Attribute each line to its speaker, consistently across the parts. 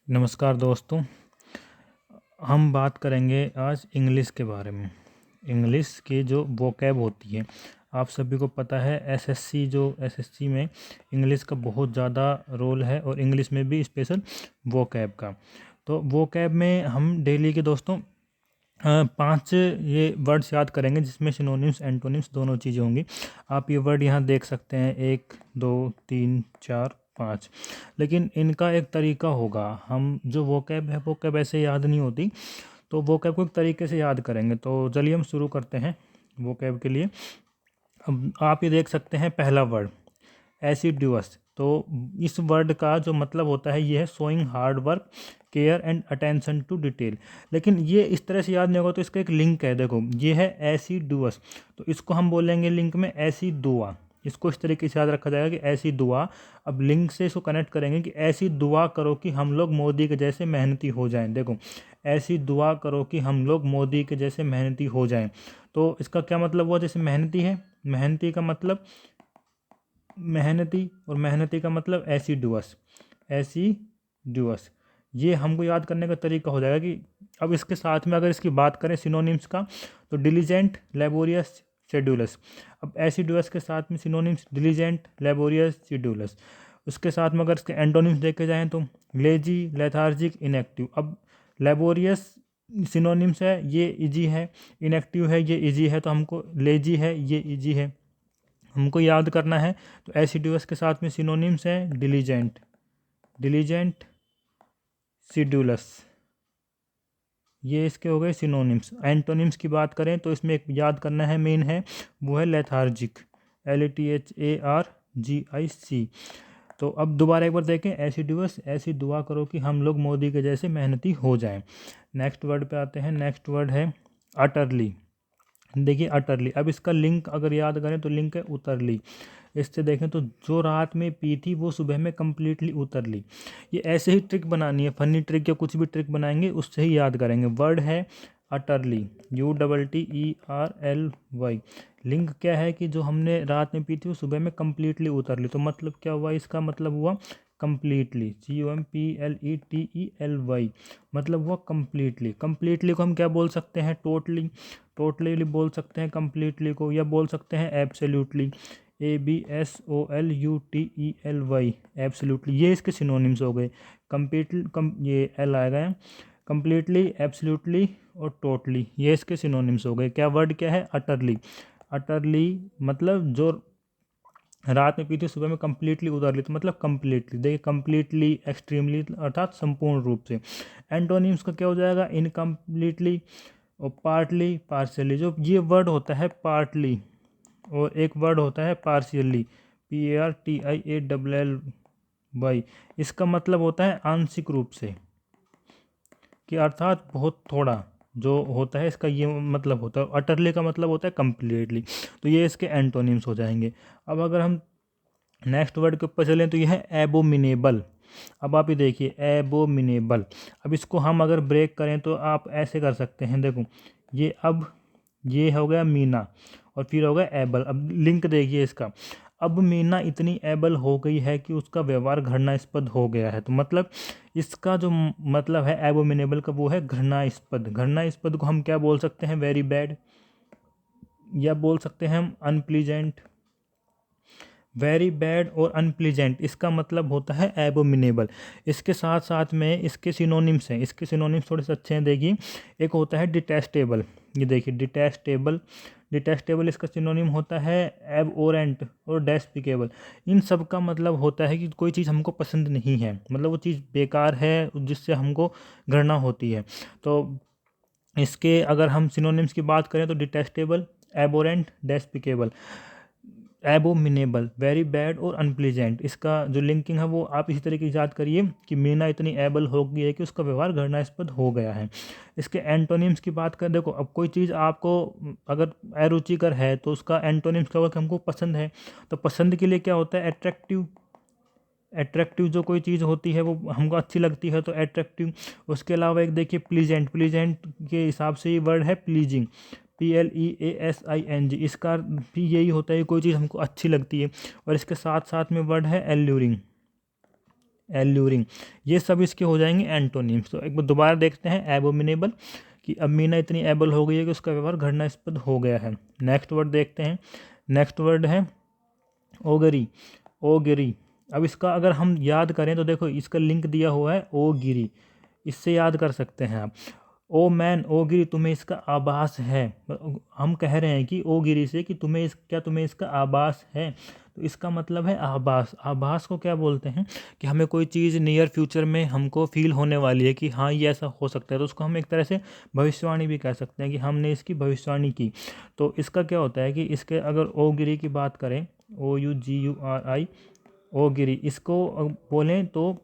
Speaker 1: नमस्कार दोस्तों। हम बात करेंगे आज इंग्लिश के बारे में। इंग्लिश की जो वोकैब होती है, आप सभी को पता है एसएससी में इंग्लिश का बहुत ज़्यादा रोल है और इंग्लिश में भी स्पेशल वोकैब का। तो वोकैब में हम डेली के दोस्तों 5 ये वर्ड्स याद करेंगे जिसमें सिनोनिम्स एंटोनिम्स दोनों चीज़ें होंगी। आप ये वर्ड यहाँ देख सकते हैं 1 2 3 4 5। लेकिन इनका एक तरीका होगा। हम जो वोकैब है वोकैब ऐसे याद नहीं होती, तो वोकैब को एक तरीके से याद करेंगे। तो चलिए हम शुरू करते हैं वोकैब के लिए। अब आप ये देख सकते हैं पहला वर्ड एसिडुअस। तो इस वर्ड का जो मतलब होता है ये है showing hard work, care and attention to detail. लेकिन ये इस तरह से याद नहीं होगा, तो इसका एक लिंक है। देखो ये है एसिडुअस, तो इसको हम बोलेंगे लिंक में ऐसी दुआ। इसको इस तरीके से याद रखा जाएगा कि ऐसी दुआ। अब लिंक से इसको कनेक्ट करेंगे कि ऐसी दुआ करो कि हम लोग मोदी के जैसे मेहनती हो जाएं। देखो ऐसी दुआ करो कि हम लोग मोदी के जैसे मेहनती हो जाएं। तो इसका क्या मतलब हुआ? जैसे मेहनती है, मेहनती का मतलब मेहनती, और मेहनती का मतलब एसिडुअस। एसिडुअस ये हमको याद करने का तरीका हो जाएगा कि अब इसके साथ में अगर इसकी बात करें सिनोनिम्स का, तो डिलीजेंट, लेबोरियस, शेड्यूलस। अब एसिडुअस के साथ में सिनोनिम्स डिलीजेंट, लेबोरियस, शेड्यूलस। उसके साथ में अगर इसके एंटोनिम्स देखे जाएँ तो लेजी, लेथार्जिक, इनएक्टिव। अब लेबोरियस सिनोनिम्स है, ये इजी है। इनएक्टिव है, ये इजी है। तो हमको लेजी है, ये इजी है, हमको याद करना है। तो एसिडुअस के साथ में सिनोनिम्स हैं डिलीजेंट, डिलीजेंट, शेड्यूलस। ये इसके हो गए सिनोनिम्स। एंटोनिम्स की बात करें तो इसमें एक याद करना है, मेन है, वो है लेथार्जिक, LETHARGIC। तो अब दोबारा एक बार देखें, एसिडुअस, ऐसी दुआ करो कि हम लोग मोदी के जैसे मेहनती हो जाएं। नेक्स्ट वर्ड पे आते हैं। नेक्स्ट वर्ड है अटरली। देखिए अटरली, अब इसका लिंक अगर याद करें तो लिंक है उतरली। इससे देखें तो जो रात में पी थी वो सुबह में कम्प्लीटली उतर ली। ये ऐसे ही ट्रिक बनानी है, फनी ट्रिक या कुछ भी ट्रिक बनाएंगे उससे ही याद करेंगे। वर्ड है अटरली, UTTERLY। लिंक क्या है कि जो हमने रात में पी थी वो सुबह में कम्प्लीटली उतर ली। तो मतलब क्या हुआ? इसका मतलब हुआ कम्प्लीटली, COMPLETELY। मतलब हुआ कम्प्लीटली। कम्प्लीटली को हम क्या बोल सकते हैं? टोटली, टोटली बोल सकते हैं कम्प्लीटली को, या बोल सकते हैं एब्सोल्युटली, ABSOLUTELY, एब्सोल्युटली। ये इसके सिनोनिम्स हो गए। ये एल आएगा, कम्प्लीटली, एब्सोल्युटली और टोटली, ये इसके सिनोनिम्स हो गए। क्या वर्ड क्या है? अटरली। अटरली मतलब जो रात में पी थी सुबह में कम्प्लीटली उतार ली, तो मतलब कम्प्लीटली। देखिए कम्प्लीटली, एक्सट्रीमली अर्थात संपूर्ण रूप से। एंटोनिम्स का क्या हो जाएगा? इनकम्प्लीटली और पार्टली, पार्शियली। जो ये वर्ड होता है पार्टली, और एक वर्ड होता है पार्शियली, PARTIALLY। इसका मतलब होता है आंशिक रूप से, कि अर्थात बहुत थोड़ा जो होता है, इसका ये मतलब होता है। अटरली का मतलब होता है कम्प्लीटली। तो ये इसके एंटोनिम्स हो जाएंगे। अब अगर हम नेक्स्ट वर्ड के ऊपर चलें तो यह है एबोमिनेबल। अब आप ये देखिए एबोमिनेबल। अब इसको हम अगर ब्रेक करें तो आप ऐसे कर सकते हैं। देखो ये, अब ये हो गया मीना और फिर हो गया एबल। अब लिंक देखिए इसका। अब मीना इतनी एबल हो गई है कि उसका व्यवहार घृणास्पद हो गया है। तो मतलब इसका जो मतलब है एबोमिनेबल का, वो है घृणास्पद। घृणास्पद को हम क्या बोल सकते हैं? वेरी बैड, या बोल सकते हैं हम अनप्लीजेंट। वेरी बैड और अनप्लीजेंट, इसका मतलब होता है एबोमिनेबल। इसके साथ साथ में इसके सिनोनिम्स हैं। इसके सिनोनिम्स थोड़े से अच्छे हैं, देखिए। एक होता है डिटेस्टेबल। ये देखिए डिटेस्टेबल, डिटेस्टेबल इसका सिनोनिम होता है एबओरेंट और डेस्पिकेबल। इन सब का मतलब होता है कि कोई चीज़ हमको पसंद नहीं है, मतलब वो चीज़ बेकार है, जिससे हमको घृणा होती है। तो इसके अगर हम सिनोनिम्स की बात करें तो detestable, aberrant, despicable. Abominable, very bad और अनप्लीजेंट, इसका जो लिंकिंग है वो आप इसी तरीके से याद करिए कि मीना इतनी एबल हो गई है कि उसका व्यवहार घृणास्पद हो गया है। इसके एंटोनिम्स की बात करें, देखो अब कोई चीज़ आपको अगर अरुचिकर है तो उसका एंटोनिम्स क्या होगा कि हमको पसंद है। तो पसंद के लिए क्या होता है? अट्रैक्टिव। अट्रैक्टिव जो कोई चीज़ होती है वो हमको अच्छी लगती है तो अट्रैक्टिव। उसके अलावा एक देखिए प्लीजेंट, प्लीजेंट के हिसाब से ये वर्ड है प्लीजिंग, PLEASING। इसका भी यही होता है, कोई चीज़ हमको अच्छी लगती है। और इसके साथ साथ में वर्ड है एल्यूरिंग, एल्यूरिंग, ये सब इसके हो जाएंगे एंटोनिम्स। तो एक बार दोबारा देखते हैं एबोमिनेबल, कि अब मीना इतनी एबल हो गई है कि उसका व्यवहार घृणास्पद हो गया है। नेक्स्ट वर्ड देखते हैं, नेक्स्ट वर्ड है ओगरी, ओगिरी। अब इसका अगर हम याद करें तो देखो इसका लिंक दिया हुआ है ओगिरी, इससे याद कर सकते हैं आप। ओ मैन, ओ गिरी, तुम्हें इसका आभास है। हम कह रहे हैं कि ओ गिरी से कि क्या तुम्हें इसका आभास है, तो इसका मतलब है आभास। आभास को क्या बोलते हैं कि हमें कोई चीज़ नियर फ्यूचर में हमको फील होने वाली है कि हाँ ये ऐसा हो सकता है, तो उसको हम एक तरह से भविष्यवाणी भी कह सकते हैं कि हमने इसकी भविष्यवाणी की। तो इसका क्या होता है कि इसके अगर ओ गिरी की बात करें, OUGURI, ओ गिरी, इसको बोलें तो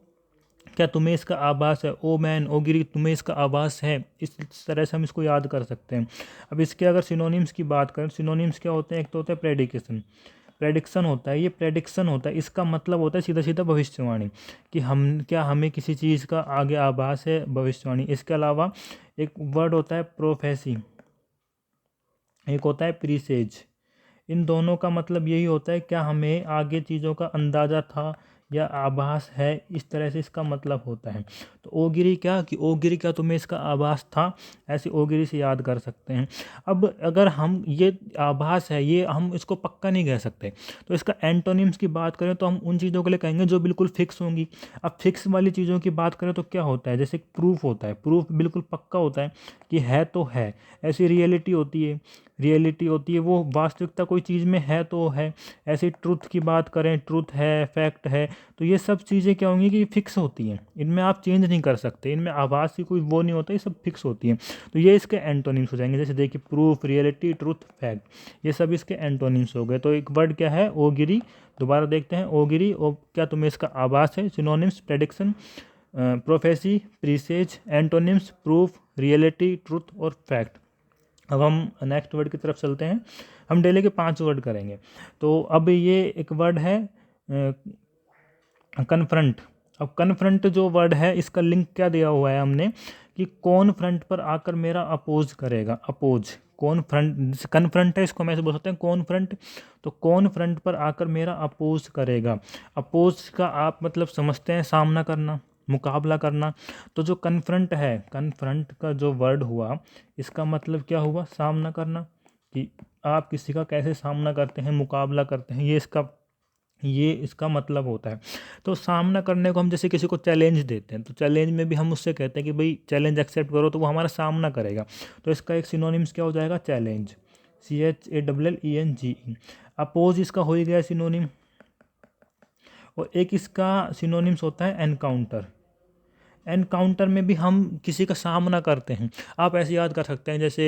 Speaker 1: क्या तुम्हें इसका आभास है, ओ मैन, ओ गिरी, तुम्हें इसका आभास है। इस तरह से हम इसको याद कर सकते हैं। अब इसके अगर सिनोनिम्स की बात करें, सिनोनिम्स क्या होते हैं, एक तो होता है प्रेडिकेशन, प्रेडिक्शन होता है, ये प्रेडिक्शन होता है, इसका मतलब होता है सीधा सीधा भविष्यवाणी, कि हमें किसी चीज़ का आगे आभास है, भविष्यवाणी। इसके अलावा एक वर्ड होता है प्रोफेसी, एक होता है प्रीसेज। इन दोनों का मतलब यही होता है क्या हमें आगे चीज़ों का अंदाज़ा था या आभास है, इस तरह से इसका मतलब होता है। तो ओगिरी क्या, कि ओगिरी क्या तुम्हें इसका आभास था, ऐसे ओगिरी से याद कर सकते हैं। अब अगर हम ये आभास है, ये हम इसको पक्का नहीं कह सकते, तो इसका एंटोनिम्स की बात करें तो हम उन चीज़ों के लिए कहेंगे जो बिल्कुल फिक्स होंगी। अब फिक्स वाली चीज़ों की बात करें तो क्या होता है, जैसे प्रूफ होता है, प्रूफ बिल्कुल पक्का होता है कि है तो है। ऐसी रियलिटी होती है, रियलिटी होती है वो वास्तविकता कोई चीज़ में है तो है। ऐसे ट्रुथ की बात करें, ट्रुथ है, फैक्ट है, तो ये सब चीज़ें क्या होंगी कि फिक्स होती हैं, इनमें आप चेंज नहीं कर सकते, इनमें आभास की कोई वो नहीं होता, ये सब फिक्स होती हैं। तो ये इसके एंटोनिम्स हो जाएंगे। जैसे देखिए प्रूफ, रियलिटी, ट्रुथ, फैक्ट, ये सब इसके एंटोनिम्स हो गए। तो एक वर्ड क्या है, ओगिरी। दोबारा देखते हैं, ओगिरी, और क्या तुम्हें इसका आभास है। Synonyms prediction, prophecy, presage. Antonyms proof, reality, truth और फैक्ट। अब हम नेक्स्ट वर्ड की तरफ चलते हैं। हम डेली के 5 वर्ड करेंगे। तो अब ये एक वर्ड है कन्फ्रंट। अब कन्फ्रंट जो वर्ड है, इसका लिंक क्या दिया हुआ है हमने, कि कौन फ्रंट पर आकर मेरा अपोज करेगा। अपोज, कौन फ्रंट, कन्फ्रंट है, इसको हम ऐसे बोल सकते हैं कौन फ्रंट। तो कौन फ्रंट पर आकर मेरा अपोज करेगा। अपोज का आप मतलब समझते हैं सामना करना, मुकाबला करना। तो जो कन्फ्रंट है, कन्फ्रंट का जो वर्ड हुआ, इसका मतलब क्या हुआ, सामना करना, कि आप किसी का कैसे सामना करते हैं, मुकाबला करते हैं, ये इसका मतलब होता है। तो सामना करने को हम जैसे किसी को चैलेंज देते हैं, तो चैलेंज में भी हम उससे कहते हैं कि भाई चैलेंज एक्सेप्ट करो, तो वो हमारा सामना करेगा। तो इसका एक सिनोनिम्स क्या हो जाएगा, चैलेंज, CHALLENGE। अपोज इसका हो ही गया सिनोनिम। और एक इसका सिनोनिम्स होता है एनकाउंटर। एनकाउंटर में भी हम किसी का सामना करते हैं। आप ऐसे याद कर सकते हैं, जैसे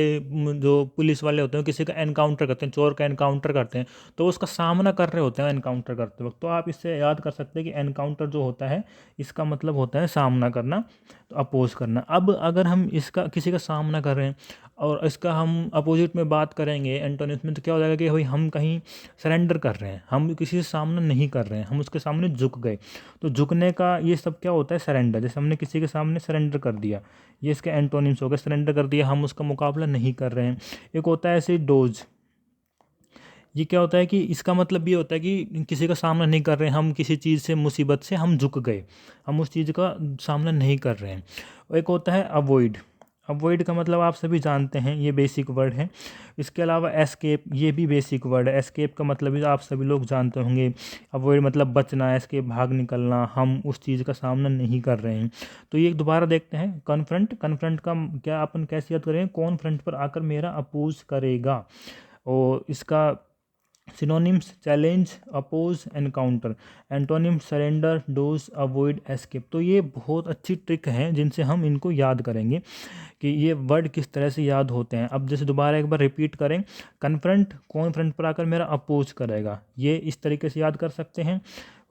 Speaker 1: जो पुलिस वाले होते हैं किसी का एनकाउंटर करते हैं, चोर का एनकाउंटर करते हैं, तो उसका सामना कर रहे होते हैं एनकाउंटर करते वक्त। तो आप इससे याद कर सकते हैं कि एनकाउंटर जो होता है, इसका मतलब होता है सामना करना, तो अपोज करना। अब अगर हम इसका किसी का सामना कर रहे हैं और इसका हम अपोजिट में बात करेंगे एंटोनिम्स में, तो क्या हो जाएगा कि भाई हम कहीं सरेंडर कर रहे हैं, हम किसी से सामना नहीं कर रहे हैं, हम उसके सामने झुक गए। तो झुकने का ये सब क्या होता है, सरेंडर। जैसे हमने किसी के सामने सरेंडर कर दिया, ये इसके एंटोनिम्स हो गए। सरेंडर कर दिया, हम उसका मुकाबला नहीं कर रहे हैं। एक होता है ऐसे डोज, ये क्या होता है कि इसका मतलब ये होता है कि किसी का सामना नहीं कर रहे हैं, हम किसी चीज़ से, मुसीबत से हम झुक गए, हम उस चीज़ का सामना नहीं कर रहे हैं। एक होता है अवॉइड। अवॉइड का मतलब आप सभी जानते हैं, ये बेसिक वर्ड है। इसके अलावा एस्केप, ये भी बेसिक वर्ड है। एस्केप का मतलब भी आप सभी लोग जानते होंगे। अवॉइड मतलब बचना, एस्केप भाग निकलना, हम उस चीज़ का सामना नहीं कर रहे हैं। तो ये दोबारा देखते हैं, कन्फ्रंट। कन्फ्रंट का क्या अपन कैसे याद करें, कौन फ्रंट पर आकर मेरा अपोज करेगा। और इसका synonyms challenge, oppose, encounter. Antonym surrender, dodge, avoid, escape. तो ये बहुत अच्छी ट्रिक हैं जिनसे हम इनको याद करेंगे कि ये वर्ड किस तरह से याद होते हैं। अब जैसे दोबारा एक बार रिपीट करें, कन्फ्रंट, कौन फ्रंट पर आकर मेरा अपोज करेगा, ये इस तरीके से याद कर सकते हैं।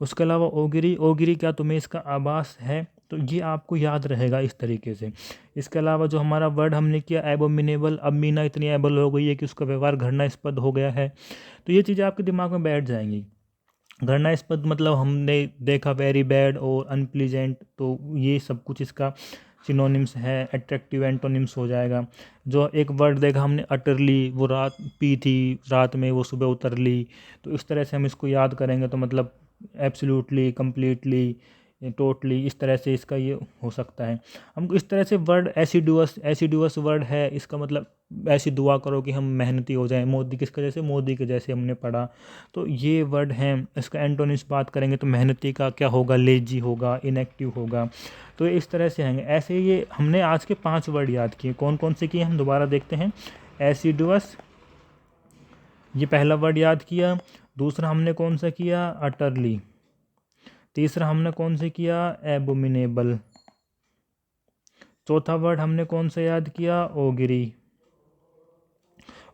Speaker 1: उसके अलावा ओगिरी, ओगिरी क्या तुम्हें इसका आभास है, तो ये आपको याद रहेगा इस तरीके से। इसके अलावा जो हमारा वर्ड हमने किया एबोमिनेबल, अब मीना इतनी एबल हो गई है कि उसका व्यवहार घृणास्पद हो गया है, तो ये चीज़ें आपके दिमाग में बैठ जाएंगी। घृणास्पद मतलब हमने देखा वेरी बैड और अनप्लीजेंट, तो ये सब कुछ इसका सिनोनिम्स है। अट्रैक्टिव एंटोनिम्स हो जाएगा। जो एक वर्ड देखा हमने अटरली, वो रात पी थी, रात में वो सुबह उतर ली, तो इस तरह से हम इसको याद करेंगे। तो मतलब एब्सोल्युटली, कंप्लीटली, टोटली, इस तरह से इसका ये हो सकता है। हमको इस तरह से वर्ड एसिडुअस वर्ड है, इसका मतलब ऐसी दुआ करो कि हम मेहनती हो जाएं, मोदी किसके जैसे, मोदी के जैसे हमने पढ़ा। तो ये वर्ड हैं। इसका एंटोनिम्स बात करेंगे तो मेहनती का क्या होगा, लेजी होगा, इनएक्टिव होगा। तो इस तरह से आएंगे। ऐसे ये हमने आज के 5 वर्ड याद किए। कौन कौन से किए हम दोबारा देखते हैं। एसिडुअस, ये पहला वर्ड याद किया। दूसरा हमने कौन सा किया, अटरली। तीसरा हमने कौन से किया, एबोमिनेबल। चौथा वर्ड हमने कौन सा याद किया, ओगिरी।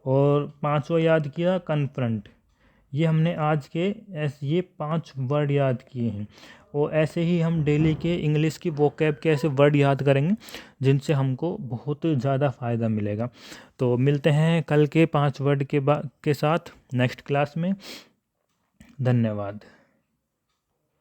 Speaker 1: और पांचवा याद किया, कन्फ्रंट। ये हमने आज के ये 5 वर्ड याद किए हैं। और ऐसे ही हम डेली के इंग्लिश की वोकैब के ऐसे वर्ड याद करेंगे जिनसे हमको बहुत ज़्यादा फ़ायदा मिलेगा। तो मिलते हैं कल के 5 वर्ड के साथ नेक्स्ट क्लास में। धन्यवाद।